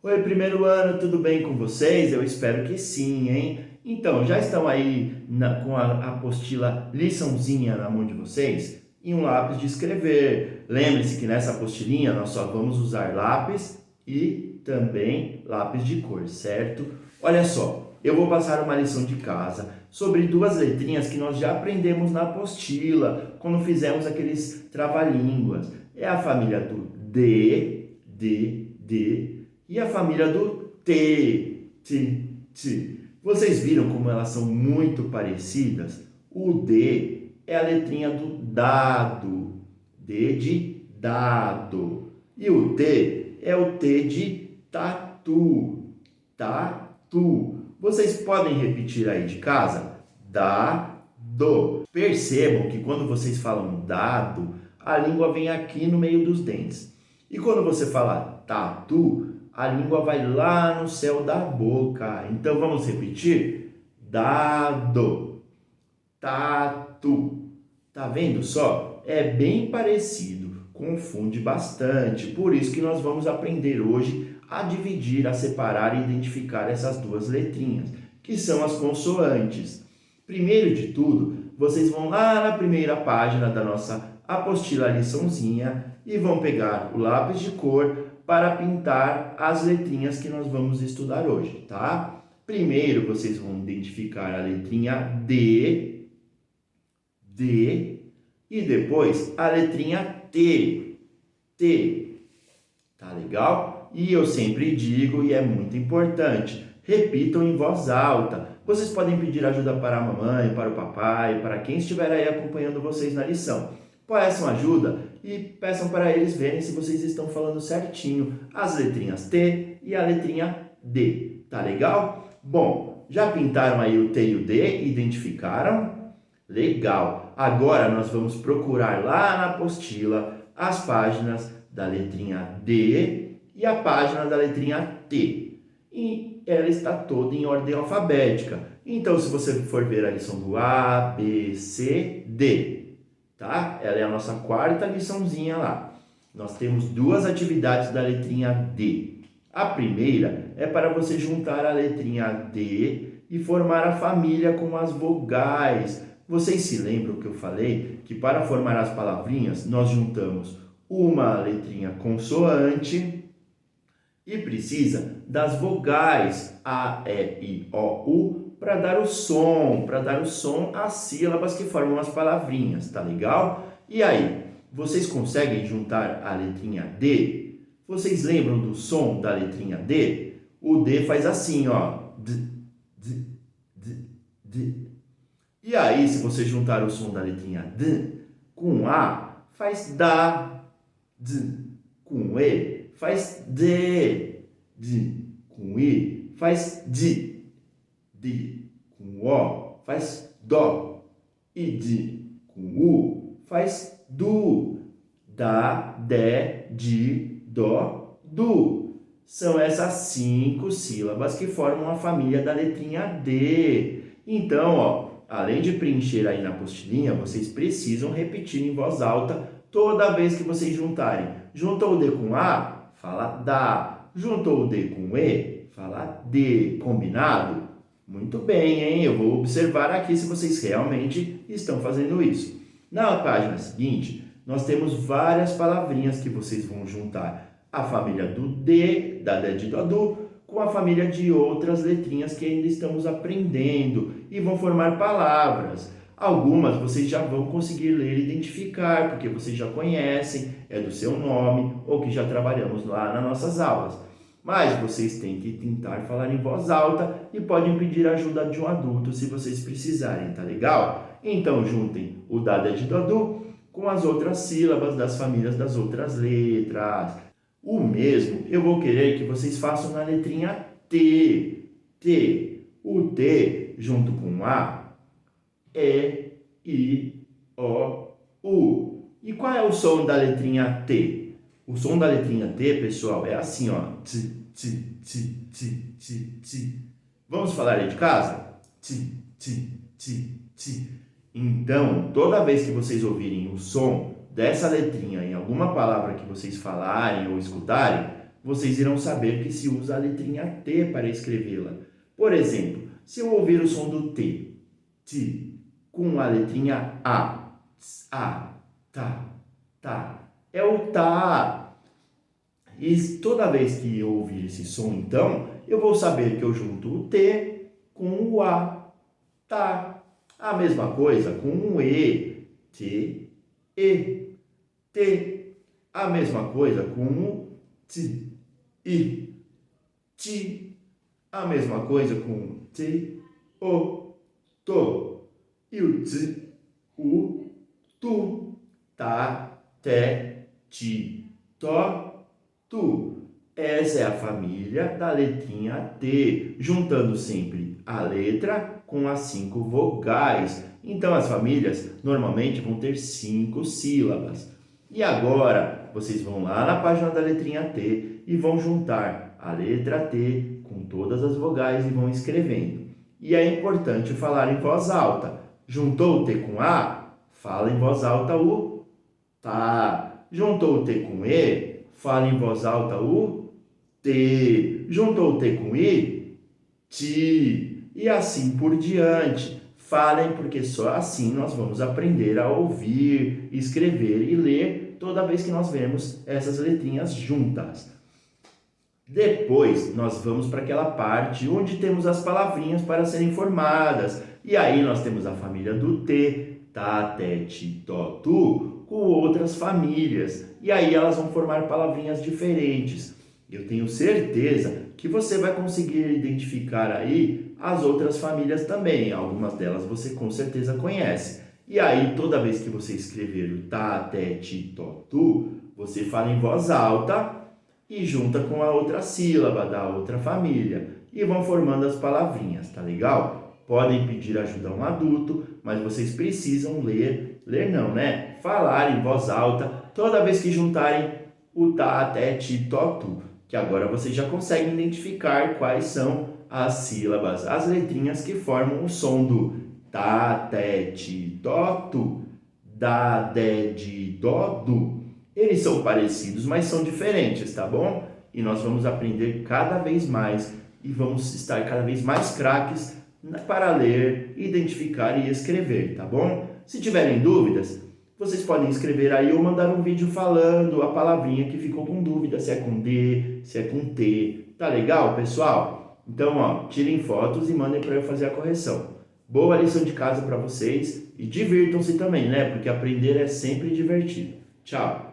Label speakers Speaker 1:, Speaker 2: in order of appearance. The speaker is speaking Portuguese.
Speaker 1: Oi, primeiro ano, tudo bem com vocês? Eu espero que sim, hein? Então, já estão aí com a apostila liçãozinha na mão de vocês? E um lápis de escrever. Lembre-se que nessa apostilinha nós só vamos usar lápis e também lápis de cor, certo? Olha só, eu vou passar uma lição de casa sobre duas letrinhas que nós já aprendemos na apostila, quando fizemos aqueles trava-línguas. É a família do D, e a família do T. Vocês viram como elas são muito parecidas? O D é a letrinha do dado, D de dado. E o T é o T de tatu, tatu. Vocês podem repetir aí de casa? Dado. Percebam que quando vocês falam dado, a língua vem aqui no meio dos dentes. E quando você fala tatu, a língua vai lá no céu da boca. Então vamos repetir? Dado, tatu. Tá vendo só? É bem parecido, confunde bastante. Por isso que nós vamos aprender hoje a dividir, a separar e identificar essas duas letrinhas, que são as consoantes. Primeiro de tudo, vocês vão lá na primeira página da nossa apostila liçãozinha e vão pegar o lápis de cor para pintar as letrinhas que nós vamos estudar hoje, tá? Primeiro, vocês vão identificar a letrinha D, e depois a letrinha T. Tá legal? E eu sempre digo, e é muito importante, repitam em voz alta. Vocês podem pedir ajuda para a mamãe, para o papai, para quem estiver aí acompanhando vocês na lição. Peçam ajuda e peçam para eles verem se vocês estão falando certinho as letrinhas T e a letrinha D. Tá legal? Bom, já pintaram aí o T e o D? Identificaram? Legal! Agora nós vamos procurar lá na apostila as páginas da letrinha D e a página da letrinha T. E ela está toda em ordem alfabética. Então, se você for ver a lição do A, B, C, D, tá? Ela é a nossa quarta liçãozinha lá. Nós temos duas atividades da letrinha D. A primeira é para você juntar a letrinha D e formar a família com as vogais. Vocês se lembram que eu falei que para formar as palavrinhas nós juntamos uma letrinha consoante e precisa das vogais A, E, I, O, U para dar o som às sílabas que formam as palavrinhas, tá legal? E aí, vocês conseguem juntar a letrinha D? Vocês lembram do som da letrinha D? O D faz assim, ó. D. E aí, se você juntar o som da letrinha D com A, faz da. D. Com E, faz D. Com I, faz D. Com O, faz dó. E D com U, faz du. Dá, dé, di, dó, du. São essas 5 sílabas que formam a família da letrinha D. Então, ó, além de preencher aí na apostilinha, vocês precisam repetir em voz alta toda vez que vocês juntarem. Juntou o D com A, fala dá. Juntou o D com E, fala D. Combinado? Muito bem, hein? Eu vou observar aqui se vocês realmente estão fazendo isso. Na página seguinte, nós temos várias palavrinhas que vocês vão juntar. A família do D, da D de Dadu, com a família de outras letrinhas que ainda estamos aprendendo e vão formar palavras. Algumas vocês já vão conseguir ler e identificar, porque vocês já conhecem, é do seu nome ou que já trabalhamos lá nas nossas aulas. Mas vocês têm que tentar falar em voz alta e podem pedir ajuda de um adulto se vocês precisarem, tá legal? Então juntem o Dada de Dadu com as outras sílabas das famílias das outras letras. O mesmo eu vou querer que vocês façam na letrinha T. O T junto com A, E, I, O, U. E qual é o som da letrinha T? O som da letrinha T, pessoal, é assim, ó. Vamos falar aí de casa? Então, toda vez que vocês ouvirem o som dessa letrinha em alguma palavra que vocês falarem ou escutarem, vocês irão saber que se usa a letrinha T para escrevê-la. Por exemplo, se eu ouvir o som do T, com a letrinha A, tá, é o tá. E toda vez que eu ouvir esse som, então, eu vou saber que eu junto o T com o A, tá. A mesma coisa com o E, T, E, T. A mesma coisa com o T, I, ti. A mesma coisa com o T, O, to. E o T, o, tu. Tá, té, ti, tó, tu. Essa é a família da letrinha T, juntando sempre a letra com as 5 vogais. Então, as famílias normalmente vão ter 5 sílabas. E agora, vocês vão lá na página da letrinha T e vão juntar a letra T com todas as vogais e vão escrevendo. E é importante falar em voz alta. Juntou o T com A? Fala em voz alta o tá. Juntou o T com E? Fala em voz alta o T. Juntou o T com I? Ti. E assim por diante. Falem, porque só assim nós vamos aprender a ouvir, escrever e ler toda vez que nós vemos essas letrinhas juntas. Depois, nós vamos para aquela parte onde temos as palavrinhas para serem formadas. E aí nós temos a família do T, tá, té, ti, tó, tu, com outras famílias. E aí elas vão formar palavrinhas diferentes. Eu tenho certeza que você vai conseguir identificar aí as outras famílias também. Algumas delas você com certeza conhece. E aí, toda vez que você escrever o tá, té, ti, tó, tu, você fala em voz alta e junta com a outra sílaba da outra família. E vão formando as palavrinhas, tá legal? Podem pedir ajuda a um adulto, mas vocês precisam ler não, né? Falar em voz alta toda vez que juntarem o tá, té, ti, tó, tu. Que agora vocês já conseguem identificar quais são as sílabas, as letrinhas que formam o som do tá, té, ti, tó, tu, dá, dé, di, dó, du. Eles são parecidos, mas são diferentes, tá bom? E nós vamos aprender cada vez mais e vamos estar cada vez mais craques para ler, identificar e escrever, tá bom? Se tiverem dúvidas, vocês podem escrever aí ou mandar um vídeo falando a palavrinha que ficou com dúvida, se é com D, se é com T. Tá legal, pessoal? Então, ó, tirem fotos e mandem para eu fazer a correção. Boa lição de casa para vocês e divirtam-se também, né? Porque aprender é sempre divertido. Tchau!